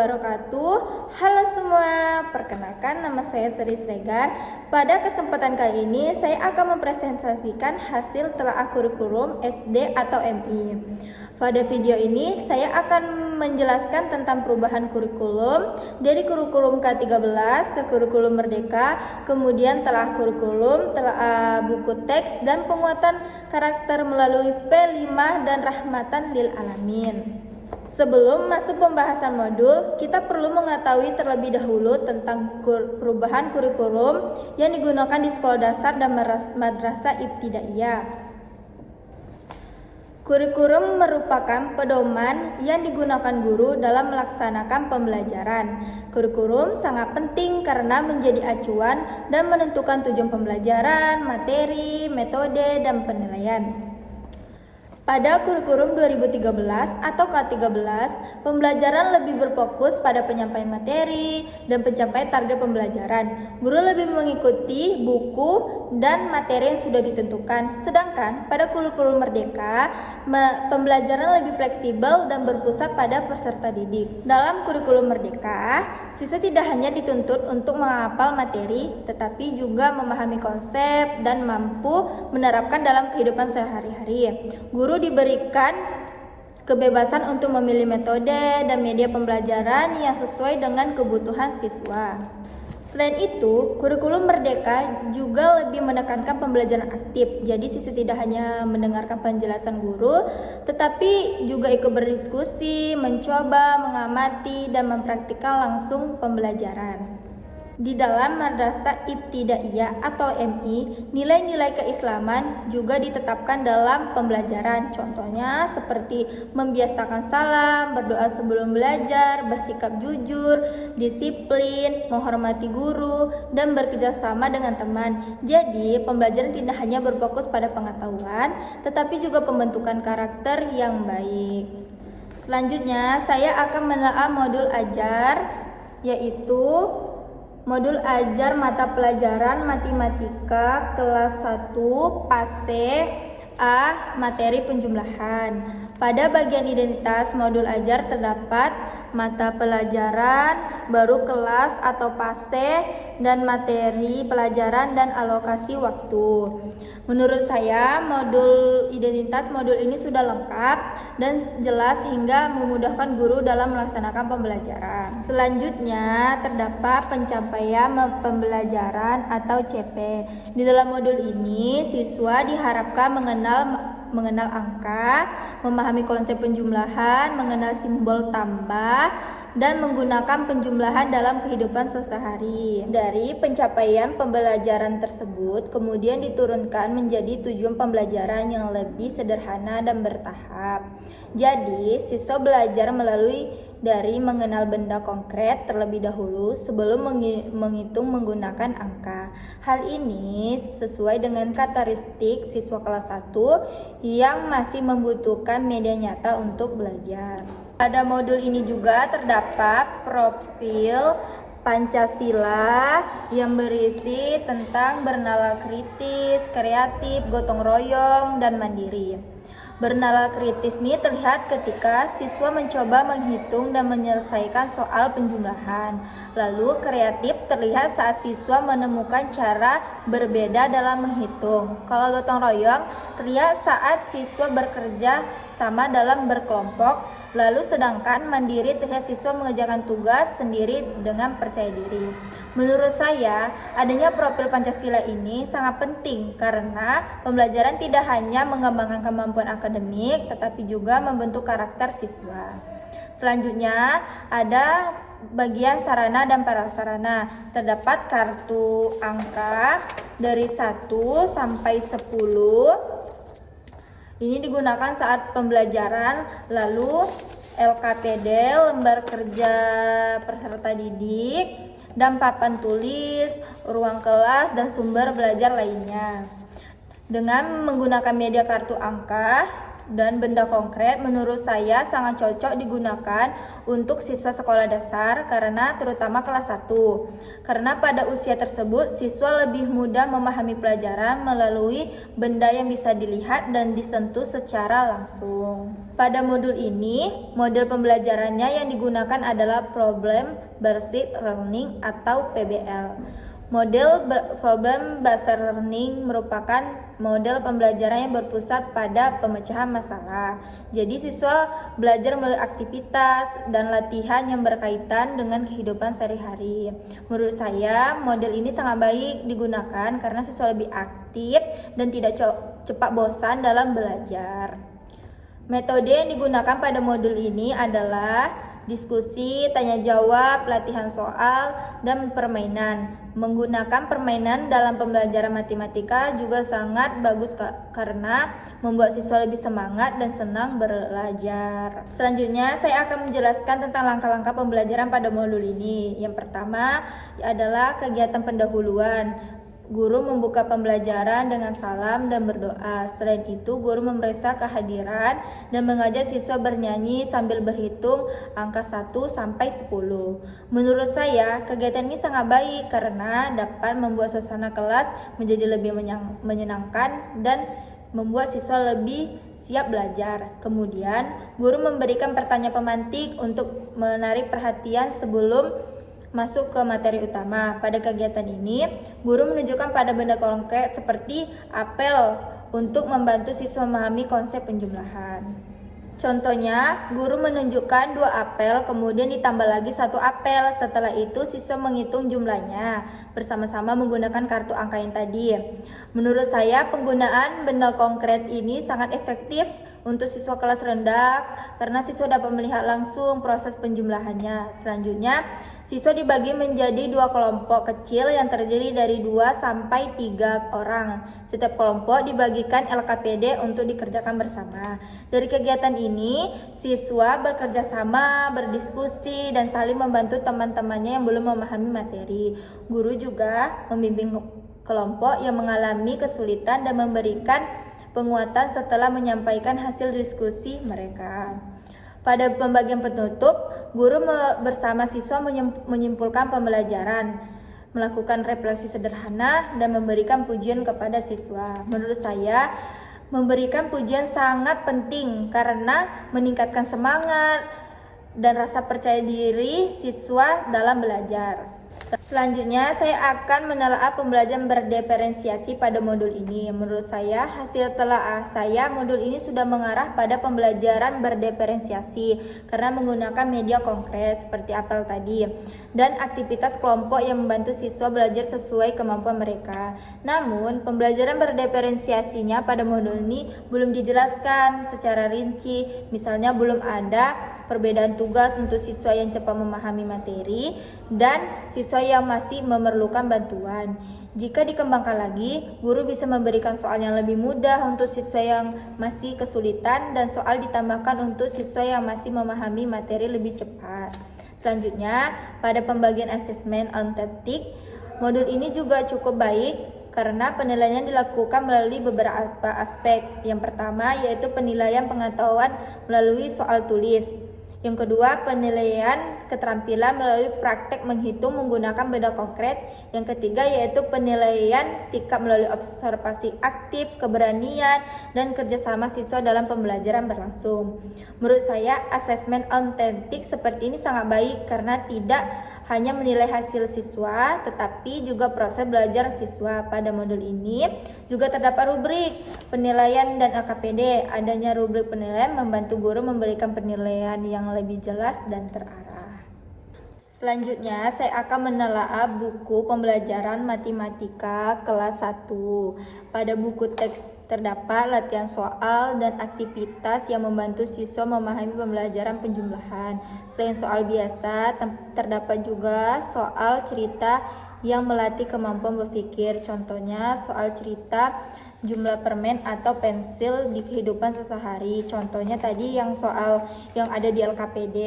wabarakatuh. Halo semua, perkenalkan nama saya Sri Sregar. Pada kesempatan kali ini saya akan mempresentasikan hasil telaah kurikulum SD atau MI. Pada video ini saya akan menjelaskan tentang perubahan kurikulum dari kurikulum K13 ke kurikulum Merdeka, kemudian telaah kurikulum, telaah buku teks, dan penguatan karakter melalui P5 dan rahmatan lil alamin. Sebelum masuk pembahasan modul, kita perlu mengetahui terlebih dahulu tentang perubahan kurikulum yang digunakan di sekolah dasar dan madrasah ibtidaiyah. Kurikulum merupakan pedoman yang digunakan guru dalam melaksanakan pembelajaran. Kurikulum sangat penting karena menjadi acuan dan menentukan tujuan pembelajaran, materi, metode, dan penilaian. Pada kurikulum 2013 atau K13, pembelajaran lebih berfokus pada penyampaian materi dan pencapaian target pembelajaran. Guru lebih mengikuti buku dan materi yang sudah ditentukan. Sedangkan pada kurikulum Merdeka, pembelajaran lebih fleksibel dan berpusat pada peserta didik. Dalam kurikulum Merdeka, siswa tidak hanya dituntut untuk menghafal materi, tetapi juga memahami konsep dan mampu menerapkan dalam kehidupan sehari-hari. Guru diberikan kebebasan untuk memilih metode dan media pembelajaran yang sesuai dengan kebutuhan siswa. Selain itu, kurikulum Merdeka juga lebih menekankan pembelajaran aktif. Jadi siswa tidak hanya mendengarkan penjelasan guru, tetapi juga ikut berdiskusi, mencoba, mengamati, dan mempraktikkan langsung pembelajaran. Di dalam madrasah ibtidaiyah atau MI, nilai-nilai keislaman juga ditetapkan dalam pembelajaran. Contohnya seperti membiasakan salam, berdoa sebelum belajar, bersikap jujur, disiplin, menghormati guru, dan bekerjasama dengan teman. Jadi, pembelajaran tidak hanya berfokus pada pengetahuan, tetapi juga pembentukan karakter yang baik. Selanjutnya, saya akan menelaah modul ajar, yaitu modul ajar mata pelajaran matematika kelas 1 PASE A materi penjumlahan. Pada bagian identitas modul ajar terdapat mata pelajaran, baru kelas atau PASE, dan materi pelajaran dan alokasi waktu. Menurut saya, modul identitas modul ini sudah lengkap dan jelas hingga memudahkan guru dalam melaksanakan pembelajaran. Selanjutnya, terdapat pencapaian pembelajaran atau CP. Di dalam modul ini, siswa diharapkan mengenal angka, memahami konsep penjumlahan, mengenal simbol tambah, dan menggunakan penjumlahan dalam kehidupan sehari-hari. Dari pencapaian pembelajaran tersebut kemudian diturunkan menjadi tujuan pembelajaran yang lebih sederhana dan bertahap. Jadi, siswa belajar melalui dari mengenal benda konkret terlebih dahulu sebelum menghitung menggunakan angka. Hal ini sesuai dengan karakteristik siswa kelas 1 yang masih membutuhkan media nyata untuk belajar. Pada modul ini juga terdapat profil Pancasila yang berisi tentang bernalar kritis, kreatif, gotong royong, dan mandiri. Bernalar kritis ini terlihat ketika siswa mencoba menghitung dan menyelesaikan soal penjumlahan. Lalu kreatif terlihat saat siswa menemukan cara berbeda dalam menghitung. Kalau gotong royong terlihat saat siswa bekerja sama dalam berkelompok. Lalu sedangkan mandiri terlihat siswa mengerjakan tugas sendiri dengan percaya diri. Menurut saya, adanya profil Pancasila ini sangat penting karena pembelajaran tidak hanya mengembangkan kemampuan akademik, tetapi juga membentuk karakter siswa. Selanjutnya, ada bagian sarana dan prasarana. Terdapat kartu angka dari 1 sampai 10. Ini digunakan saat pembelajaran, lalu LKPD, lembar kerja peserta didik, dan papan tulis, ruang kelas, dan sumber belajar lainnya. Dengan menggunakan media kartu angka, dan benda konkret menurut saya sangat cocok digunakan untuk siswa sekolah dasar karena terutama kelas 1. Karena pada usia tersebut siswa lebih mudah memahami pelajaran melalui benda yang bisa dilihat dan disentuh secara langsung. Pada modul ini, model pembelajarannya yang digunakan adalah Problem Based Learning atau PBL. Model Problem Based Learning merupakan model pembelajaran yang berpusat pada pemecahan masalah. Jadi siswa belajar melalui aktivitas dan latihan yang berkaitan dengan kehidupan sehari-hari. Menurut saya, model ini sangat baik digunakan karena siswa lebih aktif dan tidak cepat bosan dalam belajar. Metode yang digunakan pada modul ini adalah diskusi, tanya jawab, latihan soal, dan permainan. Menggunakan permainan dalam pembelajaran matematika juga sangat bagus karena membuat siswa lebih semangat dan senang belajar. Selanjutnya saya akan menjelaskan tentang langkah-langkah pembelajaran pada modul ini. Yang pertama adalah kegiatan pendahuluan. Guru membuka pembelajaran dengan salam dan berdoa. Selain itu, guru memeriksa kehadiran dan mengajak siswa bernyanyi sambil berhitung angka 1 sampai 10. Menurut saya, kegiatan ini sangat baik karena dapat membuat suasana kelas menjadi lebih menyenangkan dan membuat siswa lebih siap belajar. Kemudian, guru memberikan pertanyaan pemantik untuk menarik perhatian sebelum masuk ke materi utama. Pada kegiatan ini, guru menunjukkan pada benda konkret seperti apel untuk membantu siswa memahami konsep penjumlahan. Contohnya, guru menunjukkan 2 apel, kemudian ditambah lagi 1 apel. Setelah itu, siswa menghitung jumlahnya bersama-sama menggunakan kartu angka yang tadi. Menurut saya, penggunaan benda konkret ini sangat efektif untuk siswa kelas rendah karena siswa dapat melihat langsung proses penjumlahannya. Selanjutnya, siswa dibagi menjadi 2 kelompok kecil yang terdiri dari 2 sampai 3 orang. Setiap kelompok dibagikan LKPD untuk dikerjakan bersama. Dari kegiatan ini, siswa bekerja sama, berdiskusi, dan saling membantu teman-temannya yang belum memahami materi. Guru juga membimbing kelompok yang mengalami kesulitan dan memberikan penguatan setelah menyampaikan hasil diskusi mereka. Pada pembagian penutup, guru bersama siswa menyimpulkan pembelajaran, melakukan refleksi sederhana, dan memberikan pujian kepada siswa. Menurut saya, memberikan pujian sangat penting karena meningkatkan semangat dan rasa percaya diri siswa dalam belajar. Selanjutnya, saya akan menelaah pembelajaran berdiferensiasi pada modul ini. Menurut saya, hasil telaah saya, modul ini sudah mengarah pada pembelajaran berdiferensiasi karena menggunakan media konkret seperti apel tadi dan aktivitas kelompok yang membantu siswa belajar sesuai kemampuan mereka. Namun, pembelajaran berdiferensiasinya pada modul ini belum dijelaskan secara rinci. Misalnya, belum ada perbedaan tugas untuk siswa yang cepat memahami materi dan siswa yang masih memerlukan bantuan. Jika dikembangkan lagi, guru bisa memberikan soal yang lebih mudah untuk siswa yang masih kesulitan dan soal ditambahkan untuk siswa yang masih memahami materi lebih cepat. Selanjutnya, pada pembagian asesmen autentik, modul ini juga cukup baik karena penilaian dilakukan melalui beberapa aspek. Yang pertama yaitu penilaian pengetahuan melalui soal tulis. Yang kedua, penilaian keterampilan melalui praktek menghitung menggunakan benda konkret. Yang ketiga yaitu penilaian sikap melalui observasi aktif, keberanian, dan kerjasama siswa dalam pembelajaran berlangsung. Menurut saya, asesmen autentik seperti ini sangat baik karena tidak hanya menilai hasil siswa, tetapi juga proses belajar siswa. Pada modul ini juga terdapat rubrik penilaian dan LKPD. Adanya rubrik penilaian membantu guru memberikan penilaian yang lebih jelas dan terarah. Selanjutnya, saya akan menelaah buku pembelajaran matematika kelas 1. Pada buku teks terdapat latihan soal dan aktivitas yang membantu siswa memahami pembelajaran penjumlahan. Selain soal biasa, terdapat juga soal cerita yang melatih kemampuan berpikir. Contohnya, soal cerita jumlah permen atau pensil di kehidupan sehari-hari. Contohnya tadi yang soal yang ada di LKPD.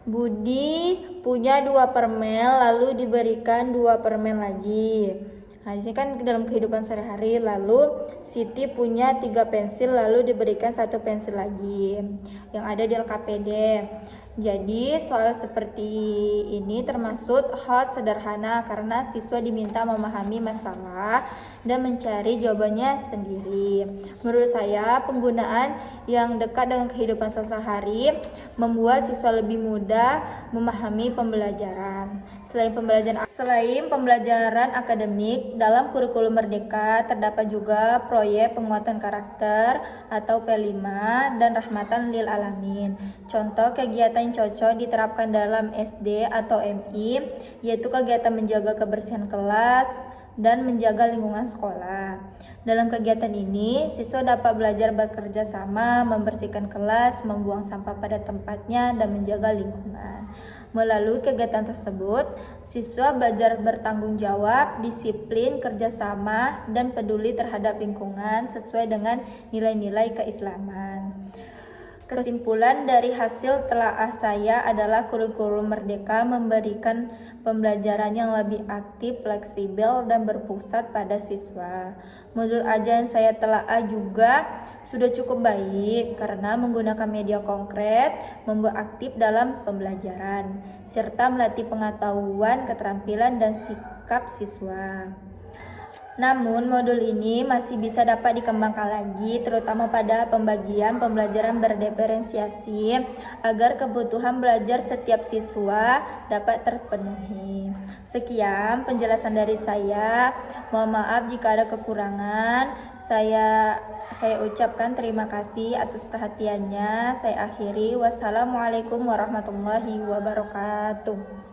Budi punya 2 permen lalu diberikan 2 permen lagi. Nah, di sini kan dalam kehidupan sehari-hari, lalu Siti punya 3 pensil, lalu diberikan 1 pensil lagi yang ada di LKPD. Jadi soal seperti ini termasuk hot sederhana karena siswa diminta memahami masalah dan mencari jawabannya sendiri. Menurut saya penggunaan yang dekat dengan kehidupan sehari-hari membuat siswa lebih mudah memahami pembelajaran. Selain pembelajaran akademik, dalam kurikulum Merdeka terdapat juga proyek penguatan karakter atau P5 dan rahmatan lil alamin. Contoh kegiatan yang cocok diterapkan dalam SD atau MI yaitu kegiatan menjaga kebersihan kelas dan menjaga lingkungan sekolah. Dalam kegiatan ini, siswa dapat belajar bekerja sama, membersihkan kelas, membuang sampah pada tempatnya, dan menjaga lingkungan. Melalui kegiatan tersebut, siswa belajar bertanggung jawab, disiplin, kerjasama, dan peduli terhadap lingkungan sesuai dengan nilai-nilai keislaman. Kesimpulan dari hasil telaah saya adalah kurikulum Merdeka memberikan pembelajaran yang lebih aktif, fleksibel, dan berpusat pada siswa. Modul ajaran saya telaah juga sudah cukup baik karena menggunakan media konkret, membuat aktif dalam pembelajaran, serta melatih pengetahuan, keterampilan, dan sikap siswa. Namun, modul ini masih bisa dapat dikembangkan lagi, terutama pada pembagian pembelajaran berdiferensiasi, agar kebutuhan belajar setiap siswa dapat terpenuhi. Sekian penjelasan dari saya. Mohon maaf jika ada kekurangan. Saya ucapkan terima kasih atas perhatiannya. Saya akhiri. Wassalamualaikum warahmatullahi wabarakatuh.